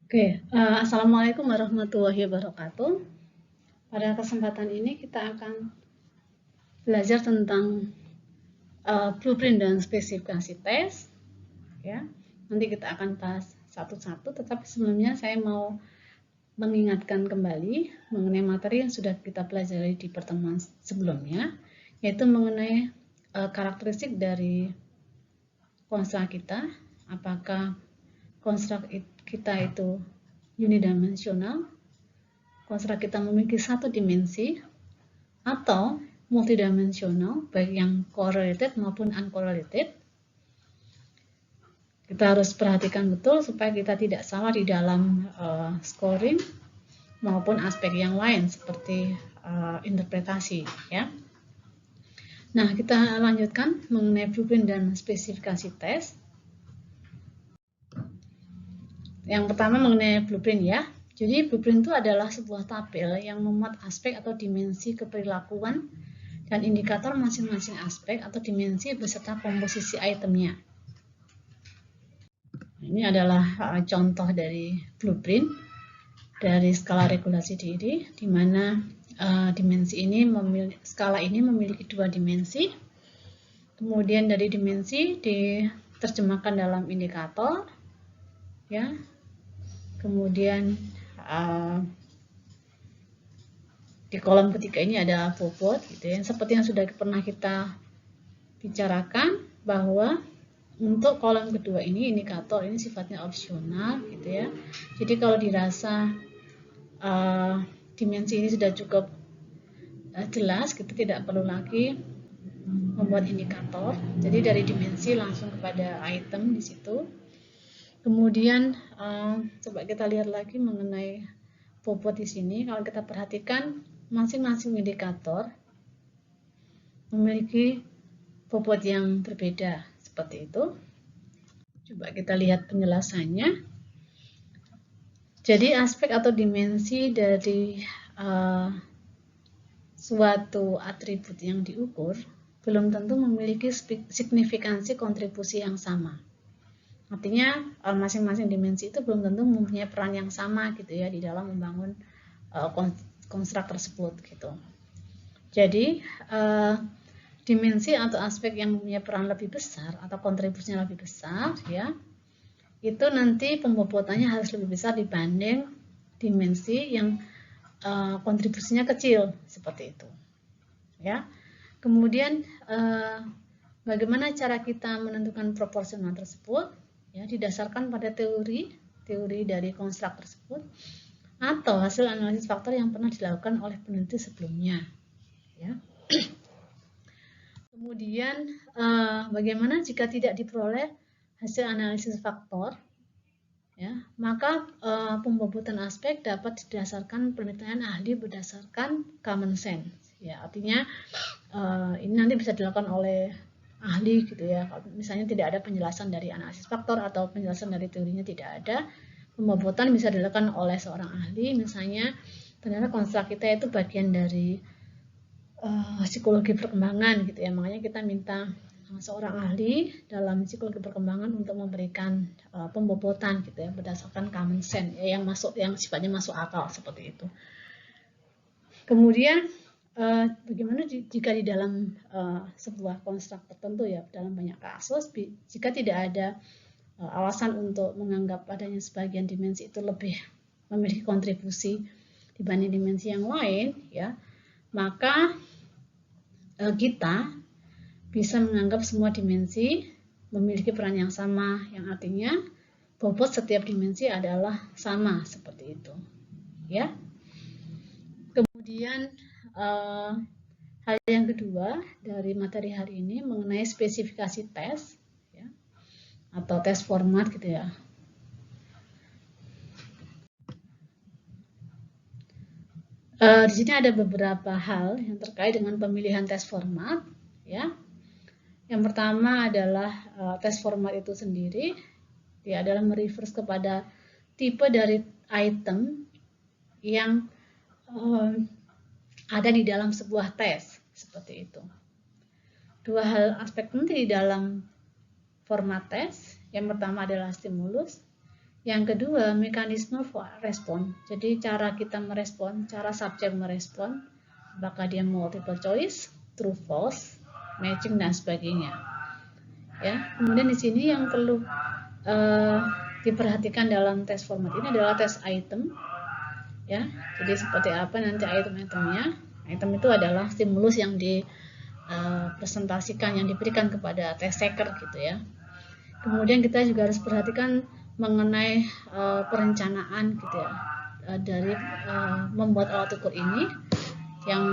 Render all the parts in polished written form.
Assalamualaikum warahmatullahi wabarakatuh. Pada kesempatan ini kita akan belajar tentang blueprint dan spesifikasi tes. Ya, nanti kita akan bahas satu-satu. Tetapi sebelumnya saya mau mengingatkan kembali mengenai materi yang sudah kita pelajari di pertemuan sebelumnya, yaitu mengenai karakteristik dari konstruk kita. Apakah konstruk kita itu unidimensional, konstruk kita memiliki satu dimensi, atau multidimensional, baik yang correlated maupun uncorrelated. Kita harus perhatikan betul supaya kita tidak salah di dalam scoring maupun aspek yang lain seperti interpretasi. Ya. Nah, kita lanjutkan mengenai blueprint dan spesifikasi tes. Yang pertama mengenai blueprint ya. Jadi blueprint itu adalah sebuah tabel yang memuat aspek atau dimensi keperilakuan dan indikator masing-masing aspek atau dimensi beserta komposisi itemnya. Ini adalah contoh dari blueprint dari skala regulasi diri, di mana skala ini memiliki dua dimensi. Kemudian dari dimensi diterjemahkan dalam indikator, ya. Kemudian di kolom ketiga ini ada bobot, gitu ya. Seperti yang sudah pernah kita bicarakan bahwa untuk kolom kedua ini indikator ini sifatnya opsional, gitu ya. Jadi kalau dirasa dimensi ini sudah cukup jelas, kita tidak perlu lagi membuat indikator. Jadi dari dimensi langsung kepada item di situ. Kemudian coba kita lihat lagi mengenai bobot di sini. Kalau kita perhatikan masing-masing indikator memiliki bobot yang berbeda seperti itu. Coba kita lihat penjelasannya. Jadi aspek atau dimensi dari suatu atribut yang diukur belum tentu memiliki signifikansi kontribusi yang sama. Artinya masing-masing dimensi itu belum tentu mempunyai peran yang sama gitu ya di dalam membangun konstruk tersebut gitu. Jadi dimensi atau aspek yang mempunyai peran lebih besar atau kontribusinya lebih besar ya, itu nanti pembobotannya harus lebih besar dibanding dimensi yang kontribusinya kecil seperti itu ya. Kemudian bagaimana cara kita menentukan proporsional tersebut ya, didasarkan pada teori dari konstruk tersebut atau hasil analisis faktor yang pernah dilakukan oleh peneliti sebelumnya ya. Kemudian bagaimana jika tidak diperoleh hasil analisis faktor ya, maka pembobotan aspek dapat didasarkan penelitian ahli berdasarkan common sense ya. Artinya ini nanti bisa dilakukan oleh ahli gitu ya. Misalnya tidak ada penjelasan dari analisis faktor atau penjelasan dari teorinya tidak ada, pembobotan bisa dilakukan oleh seorang ahli. Misalnya ternyata konstruk kita itu bagian dari psikologi perkembangan gitu ya, makanya kita minta seorang ahli dalam psikologi perkembangan untuk memberikan pembobotan gitu ya berdasarkan common sense ya, yang sifatnya masuk akal seperti itu. Kemudian bagaimana jika di dalam sebuah konstruk tertentu ya, dalam banyak kasus jika tidak ada alasan untuk menganggap adanya sebagian dimensi itu lebih memiliki kontribusi dibanding dimensi yang lain ya, maka kita bisa menganggap semua dimensi memiliki peran yang sama, yang artinya bobot setiap dimensi adalah sama seperti itu ya. Kemudian hal yang kedua dari materi hari ini mengenai spesifikasi tes ya, atau tes format gitu ya. Di sini ada beberapa hal yang terkait dengan pemilihan tes format ya. Yang pertama adalah tes format itu sendiri, dia adalah mereferensi kepada tipe dari item yang ada di dalam sebuah tes seperti itu. Dua hal aspek penting di dalam format tes, yang pertama adalah stimulus, Yang kedua, mekanisme for respon. Jadi cara kita merespon, cara subjek merespon, apakah dia multiple choice, true false, matching dan sebagainya. Ya, kemudian di sini yang perlu diperhatikan dalam tes format ini adalah tes item. Ya, jadi seperti apa nanti item-itemnya? Item itu adalah stimulus yang dipresentasikan, yang diberikan kepada test taker gitu ya. Kemudian kita juga harus perhatikan mengenai perencanaan gitu ya, dari membuat alat ukur ini yang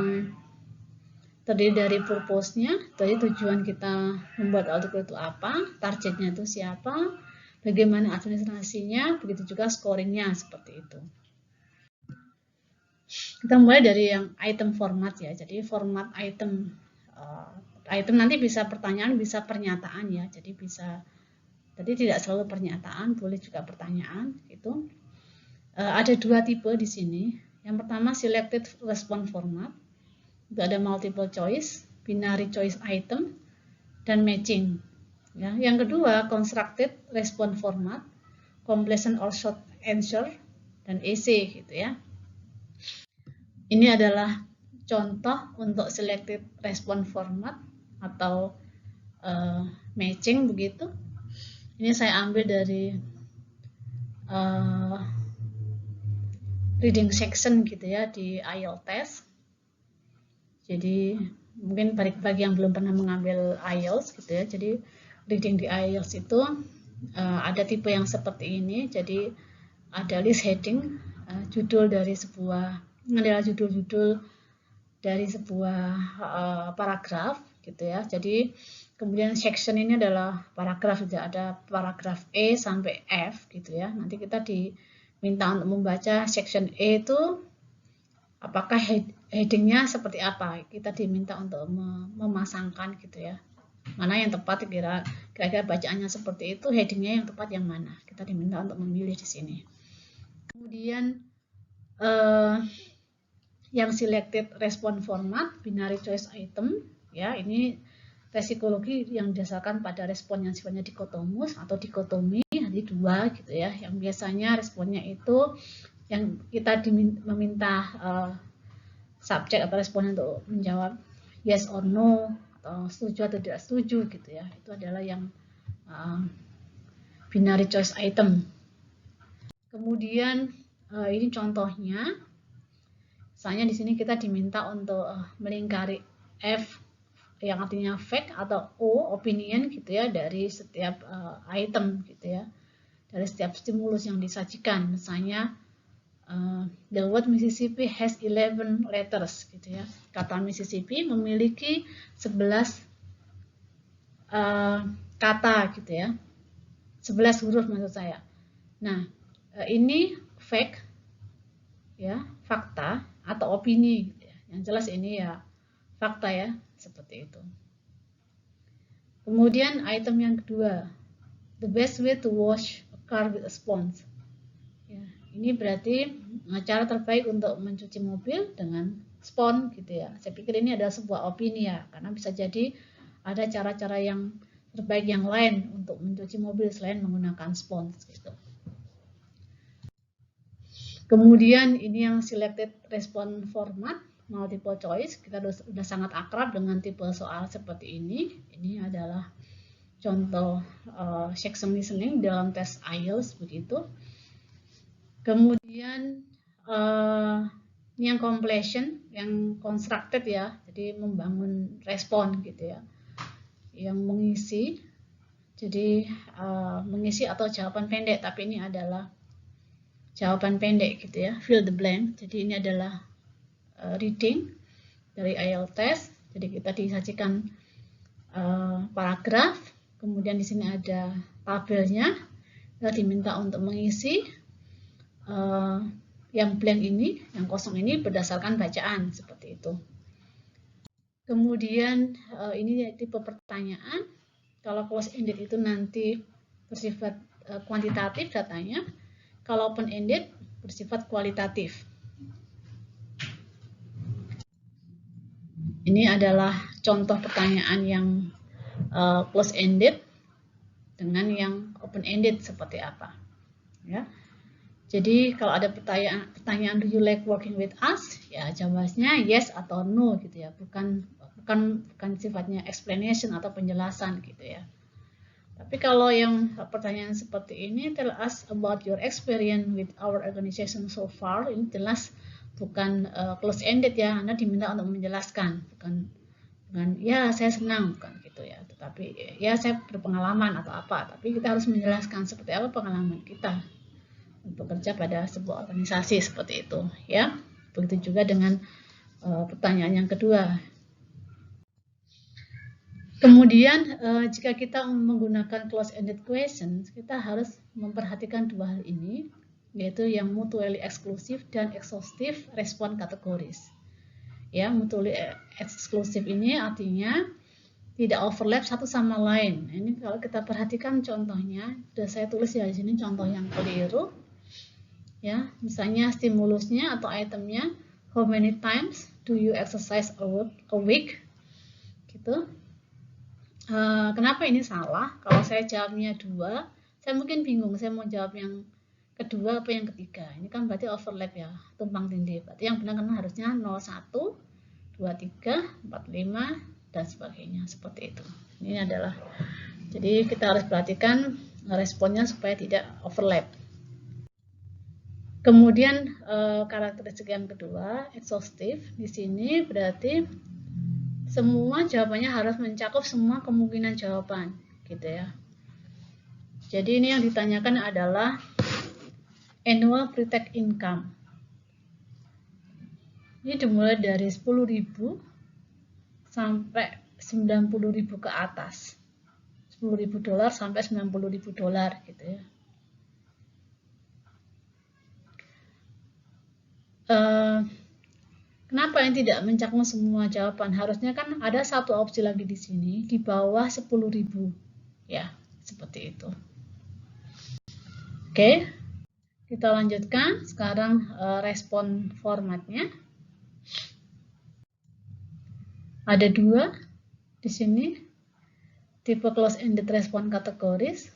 terdiri dari purpose-nya, dari tujuan kita membuat alat ukur itu apa, targetnya itu siapa, bagaimana administrasinya, begitu juga scoringnya seperti itu. Kita mulai dari yang item format ya, jadi format item, item nanti bisa pertanyaan, bisa pernyataan ya, jadi tidak selalu pernyataan, boleh juga pertanyaan gitu. Ada dua tipe di sini. Yang pertama selected response format, itu ada multiple choice, binary choice item, dan matching. Ya. Yang kedua constructed response format, completion or short answer, dan EC gitu ya. Ini adalah contoh untuk selected response format atau matching begitu. Ini saya ambil dari reading section gitu ya di IELTS test. Jadi mungkin bagi yang belum pernah mengambil IELTS gitu ya. Jadi reading di IELTS itu ada tipe yang seperti ini. Jadi ada list heading, judul dari sebuah adalah judul-judul dari sebuah paragraf gitu ya. Jadi kemudian section ini adalah paragraf, ada paragraf E sampai F gitu ya. Nanti kita diminta untuk membaca section E itu apakah headingnya seperti apa. Kita diminta untuk memasangkan gitu ya. Mana yang tepat kira-kira bacaannya seperti itu, headingnya yang tepat yang mana. Kita diminta untuk memilih di sini. Kemudian yang selected response format, binary choice item, ya ini tes psikologi yang didasarkan pada respon yang sifatnya dikotomus atau dikotomi, ada dua gitu ya, yang biasanya responnya itu yang kita meminta subjek atau responden untuk menjawab yes or no, atau setuju atau tidak setuju gitu ya, itu adalah yang binary choice item. Kemudian ini contohnya. Misalnya di sini kita diminta untuk melingkari F yang artinya fact atau O opinion gitu ya dari setiap item gitu ya, dari setiap stimulus yang disajikan. Misalnya the word Mississippi has 11 letters gitu ya. Kata Mississippi memiliki 11 kata gitu ya. 11 huruf maksud saya. Nah, ini fact ya, fakta atau opini gitu ya. Yang jelas ini ya fakta ya, seperti itu. Kemudian item yang kedua, the best way to wash a car with a sponge. Ya, ini berarti cara terbaik untuk mencuci mobil dengan spons gitu ya. Saya pikir ini adalah sebuah opini ya, karena bisa jadi ada cara-cara yang terbaik yang lain untuk mencuci mobil selain menggunakan spons gitu. Kemudian ini yang selected response format, multiple choice. Kita sudah sangat akrab dengan tipe soal seperti ini. Ini adalah contoh section listening dalam tes IELTS begitu. Kemudian ini yang completion, yang constructed ya, jadi membangun respon gitu ya. Yang mengisi, jadi mengisi atau jawaban pendek, tapi ini adalah jawaban pendek gitu ya, fill the blank. Jadi ini adalah reading dari IELTS test. Jadi kita disajikan paragraf, kemudian di sini ada tabelnya. Kita diminta untuk mengisi yang blank ini, yang kosong ini berdasarkan bacaan seperti itu. Kemudian ini tipe pertanyaan. Kalau close-ended itu nanti bersifat kuantitatif datanya. Kalau open-ended bersifat kualitatif. Ini adalah contoh pertanyaan yang close-ended dengan yang open-ended seperti apa. ya. Jadi kalau ada pertanyaan do you like working with us, ya jawabnya yes atau no gitu ya, bukan sifatnya explanation atau penjelasan gitu ya. Tapi kalau yang pertanyaan seperti ini, tell us about your experience with our organization so far, ini jelas bukan close ended ya, Anda diminta untuk menjelaskan, bukan ya saya senang, bukan gitu ya, tetapi ya saya berpengalaman atau apa, tapi kita harus menjelaskan seperti apa pengalaman kita bekerja pada sebuah organisasi seperti itu ya. Begitu juga dengan pertanyaan yang kedua. Kemudian jika kita menggunakan close-ended question, kita harus memperhatikan dua hal ini, yaitu yang mutually exclusive dan exhaustive respon kategoris. Ya, mutually exclusive ini artinya tidak overlap satu sama lain. Ini kalau kita perhatikan contohnya, sudah saya tulis ya di sini contoh yang keliru. Ya, misalnya stimulusnya atau itemnya, how many times do you exercise a week? Gitu. Kenapa ini salah? Kalau saya jawabnya 2, saya mungkin bingung, saya mau jawab yang kedua apa yang ketiga. Ini kan berarti overlap ya, tumpang tindih. Berarti yang benar kan harusnya 01, 23, 45, dan sebagainya, seperti itu. Ini adalah, jadi kita harus perhatikan responnya supaya tidak overlap. Kemudian karakteristik yang kedua, exhaustive, di sini berarti semua jawabannya harus mencakup semua kemungkinan jawaban, gitu ya. Jadi ini yang ditanyakan adalah annual pre-tax income. Ini dimulai dari 10.000 sampai 90.000 ke atas. $10.000 sampai $90.000 gitu ya. Kenapa yang tidak mencakup semua jawaban? Harusnya kan ada satu opsi lagi di sini di bawah 10.000 ya, seperti itu. Oke, kita lanjutkan sekarang respon formatnya. Ada 2 di sini, tipe close-ended respon kategoris,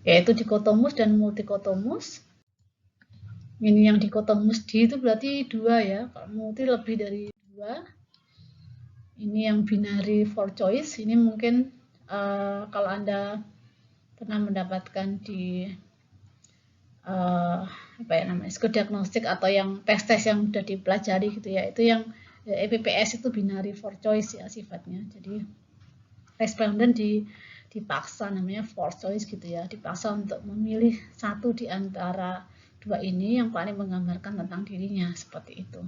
yaitu dikotomus dan multikotomus. Ini yang dikotomus D itu berarti 2 ya, kalau multi lebih dari 2. Ini yang binary for choice, ini mungkin kalau Anda pernah mendapatkan di apa ya namanya, psikodiagnostik atau yang tes-tes yang sudah dipelajari gitu ya, itu yang EPPS itu binary for choice ya sifatnya. Jadi responden dipaksa, namanya for choice gitu ya, dipaksa untuk memilih satu di antara 2 ini yang paling menggambarkan tentang dirinya, seperti itu.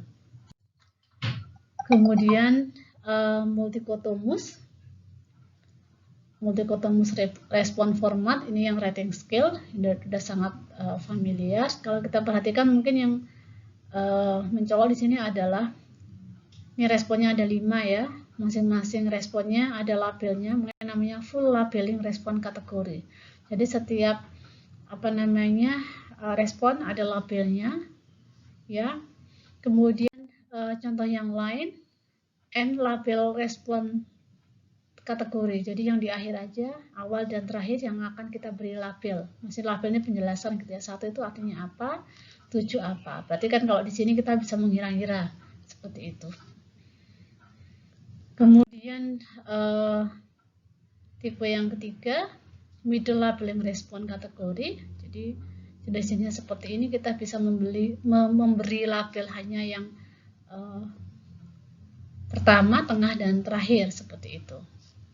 Kemudian multikotomus respon format, ini yang rating scale, sudah sangat familiar. Kalau kita perhatikan mungkin yang mencolok di sini adalah ini responnya ada 5 ya, masing-masing responnya ada labelnya, namanya full labeling respon kategori. Jadi setiap apa namanya respon ada labelnya ya. Kemudian contoh yang lain, end label respon kategori. Jadi yang di akhir aja, awal dan terakhir yang akan kita beri label. Masih labelnya penjelasan gitu ya. 1 itu artinya apa, 7 apa. Berarti kan kalau di sini kita bisa mengira-ngira seperti itu. Kemudian tipe yang ketiga, middle labeling respon kategori. Jadi jenisnya seperti ini, kita bisa memberi label hanya yang pertama, tengah, dan terakhir seperti itu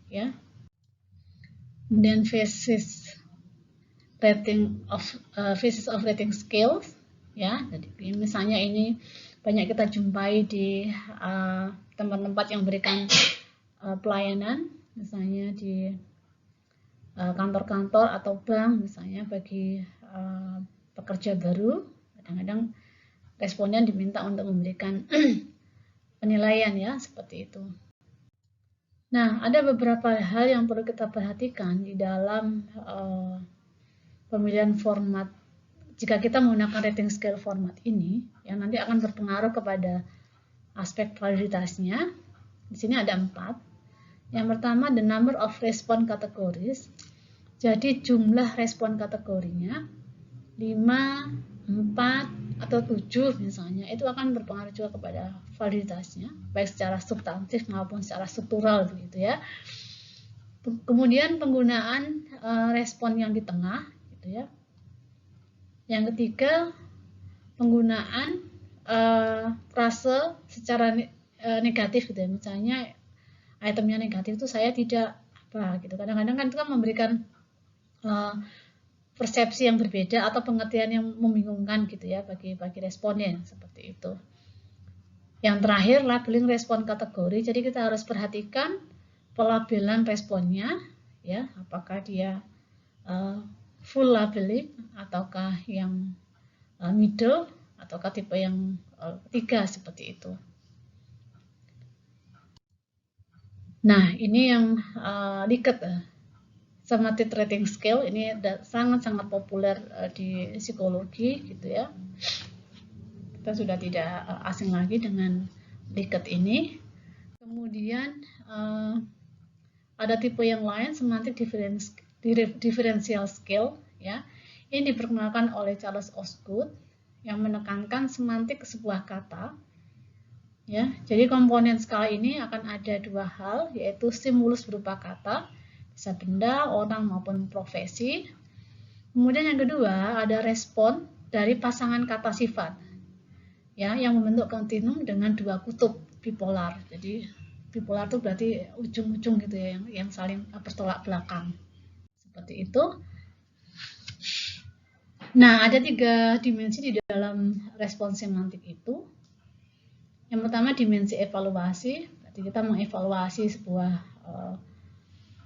ya. Kemudian phases of rating scales ya. Jadi misalnya ini banyak kita jumpai di tempat-tempat yang berikan pelayanan, misalnya di kantor-kantor atau bank misalnya, bagi pekerja baru, kadang-kadang responden diminta untuk memberikan penilaian ya, seperti itu. Nah, ada beberapa hal yang perlu kita perhatikan di dalam pemilihan format. Jika kita menggunakan rating scale format ini, yang nanti akan berpengaruh kepada aspek validitasnya. Di sini ada 4. Yang pertama, the number of response categories. Jadi jumlah respon kategorinya 5, 4, atau 7 misalnya, itu akan berpengaruh juga kepada validitasnya, baik secara substantif maupun secara struktural begitu ya. Kemudian penggunaan respon yang di tengah gitu ya. Yang ketiga, penggunaan frase secara negatif gitu ya. Misalnya itemnya negatif itu saya tidak apa gitu. Kadang-kadang kan itu kan memberikan persepsi yang berbeda atau pengertian yang membingungkan gitu ya bagi responden seperti itu. Yang terakhir, labeling respon kategori. Jadi kita harus perhatikan pelabelan responnya ya, apakah dia full labeling ataukah yang middle ataukah tipe yang ketiga seperti itu. Nah, ini yang Likert Semantic Rating Scale, ini sangat-sangat populer di psikologi gitu ya. Kita sudah tidak asing lagi dengan Likert ini. Kemudian ada tipe yang lain, Semantic Differential Scale ya. Ini diperkenalkan oleh Charles Osgood yang menekankan semantik sebuah kata. Ya, jadi komponen skala ini akan ada dua hal, yaitu stimulus berupa kata, bisa benda, orang maupun profesi. Kemudian yang kedua ada respon dari pasangan kata sifat, ya, yang membentuk kontinum dengan dua kutub bipolar. Jadi bipolar itu berarti ujung-ujung gitu ya, yang saling bertolak belakang. Seperti itu. Nah, ada 3 dimensi di dalam respon semantik itu. Yang pertama dimensi evaluasi, berarti kita mengevaluasi sebuah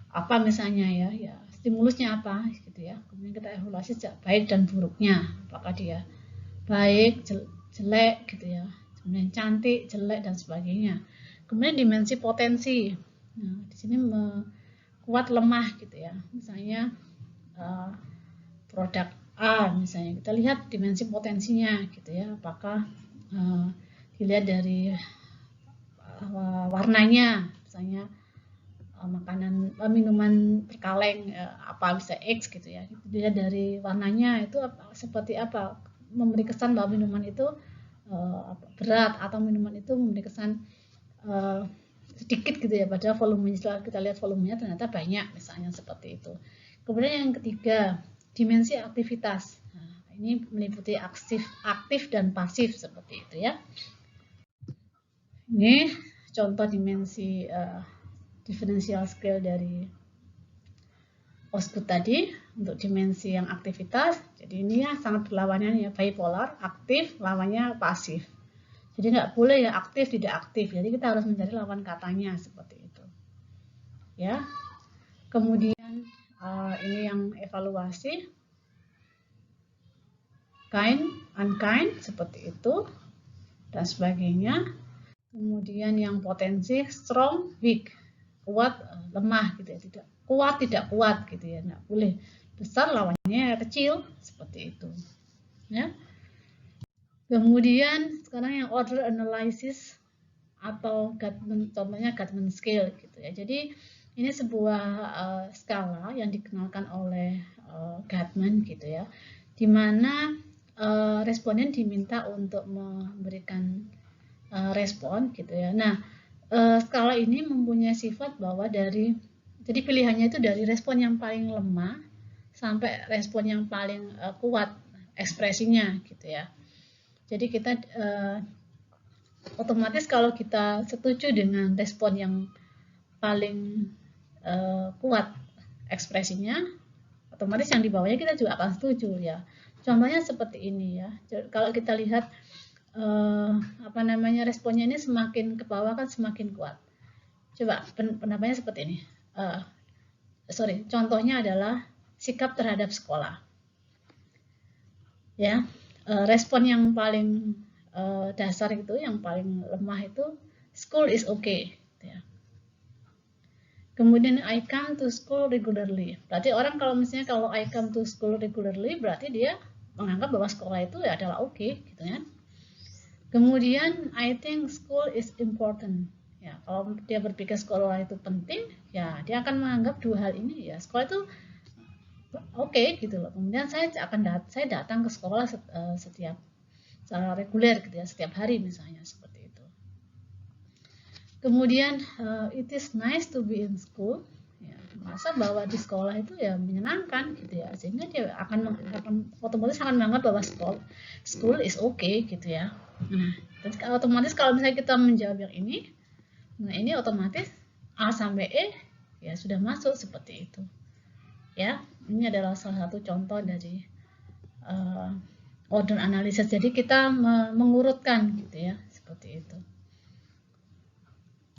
apa misalnya ya stimulusnya apa gitu ya. Kemudian kita evaluasi baik dan buruknya, apakah dia baik, jelek gitu ya. Kemudian cantik, jelek dan sebagainya. Kemudian dimensi potensi. Nah, di sini kuat lemah gitu ya. Misalnya produk A misalnya, kita lihat dimensi potensinya gitu ya, apakah dilihat dari warnanya, misalnya makanan minuman berkaleng apa bisa X gitu ya, dilihat dari warnanya itu seperti apa, memberi kesan bahwa minuman itu berat atau minuman itu memberi kesan sedikit gitu ya, padahal volumenya setelah kita lihat volumenya ternyata banyak misalnya seperti itu. Kemudian yang ketiga dimensi aktivitas. Nah, ini meliputi aktif dan pasif seperti itu ya. Ini contoh dimensi differential scale dari Osgood tadi untuk dimensi yang aktivitas. Jadi ini ya sangat berlawanan ya, bipolar, aktif, lawannya pasif. Jadi nggak boleh ya aktif tidak aktif. Jadi kita harus mencari lawan katanya seperti itu. Ya. Kemudian ini yang evaluasi, kind, unkind seperti itu dan sebagainya. Kemudian yang potensi strong, weak, kuat, lemah gitu ya, tidak kuat gitu ya, nggak boleh besar lawannya kecil seperti itu ya. Kemudian sekarang yang order analysis atau Guttman, contohnya Guttman scale gitu ya. Jadi ini sebuah skala yang dikenalkan oleh Guttman gitu ya, di mana responden diminta untuk memberikan respon gitu ya. Nah, skala ini mempunyai sifat bahwa jadi pilihannya itu dari respon yang paling lemah sampai respon yang paling kuat ekspresinya gitu ya. Jadi kita otomatis kalau kita setuju dengan respon yang paling kuat ekspresinya, otomatis yang di bawahnya kita juga akan setuju ya. Contohnya seperti ini ya. Kalau kita lihat responnya ini semakin ke bawah kan semakin kuat. Coba pendapatnya seperti ini. Contohnya adalah sikap terhadap sekolah. Ya, respon yang paling dasar itu, yang paling lemah itu school is okay. Ya. Kemudian I come to school regularly. Berarti orang kalau misalnya kalau I come to school regularly, berarti dia menganggap bahwa sekolah itu ya adalah oke, gitu kan? Kemudian I think school is important. Ya, kalau dia berpikir sekolah itu penting, ya dia akan menganggap dua hal ini ya. Sekolah itu oke gitu loh. Kemudian saya datang ke sekolah setiap secara reguler gitu ya, setiap hari misalnya seperti itu. Kemudian it is nice to be in school. Ya, merasa bahwa di sekolah itu ya menyenangkan gitu ya, sehingga dia akan otomatis akan menganggap bahwa school is okay gitu ya. Nah, otomatis kalau misalnya kita menjawab yang ini, nah ini otomatis A sampai E ya sudah masuk seperti itu. Ya, ini adalah salah satu contoh dari order analysis. Jadi kita mengurutkan gitu ya, seperti itu.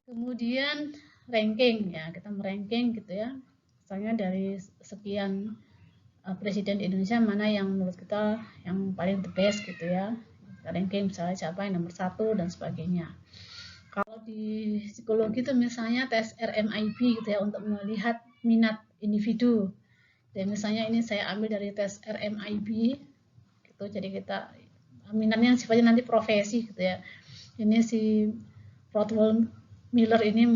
Kemudian ranking ya, kita meranking gitu ya. Misalnya dari sekian presiden di Indonesia mana yang menurut kita yang paling the best gitu ya. Kita ranking misalnya siapa yang nomor 1 dan sebagainya. Kalau di psikologi itu misalnya tes RMIB gitu ya untuk melihat minat individu. Dan misalnya ini saya ambil dari tes RMIB gitu. Jadi kita minatnya sifatnya nanti profesi gitu ya. Ini si Rothwell Miller ini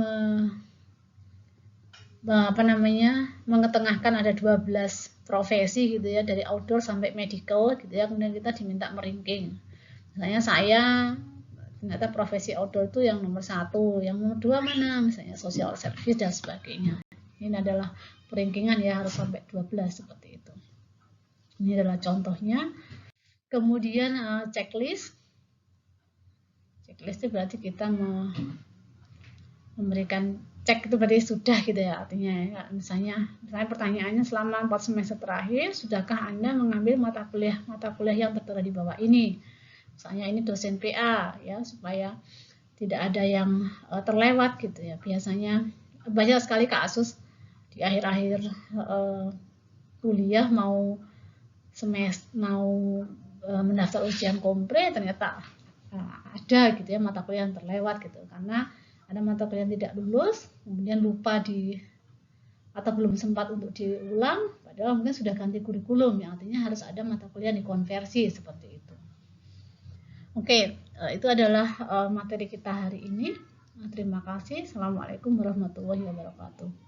mengetengahkan ada 12 profesi gitu ya, dari outdoor sampai medical gitu ya. Kemudian kita diminta meranking. Misalnya saya ternyata profesi outdoor itu yang nomor 1, yang nomor 2 mana, misalnya social service dan sebagainya. Ini adalah perankingan ya, harus sampai 12 seperti itu. Ini adalah contohnya. Kemudian checklist itu berarti kita memberikan cek itu berarti sudah gitu ya, artinya ya. Misalnya pertanyaannya selama 4 semester terakhir sudahkah Anda mengambil mata kuliah yang tertera di bawah ini. Misalnya ini dosen PA ya, supaya tidak ada yang terlewat gitu ya. Biasanya banyak sekali kasus di akhir-akhir kuliah mau mendaftar ujian kompre, ternyata ada gitu ya mata kuliah yang terlewat gitu, karena ada mata kuliah yang tidak lulus, kemudian lupa atau belum sempat untuk diulang, padahal mungkin sudah ganti kurikulum, yang artinya harus ada mata kuliah yang dikonversi seperti itu. Oke, itu adalah materi kita hari ini. Terima kasih. Assalamualaikum warahmatullahi wabarakatuh.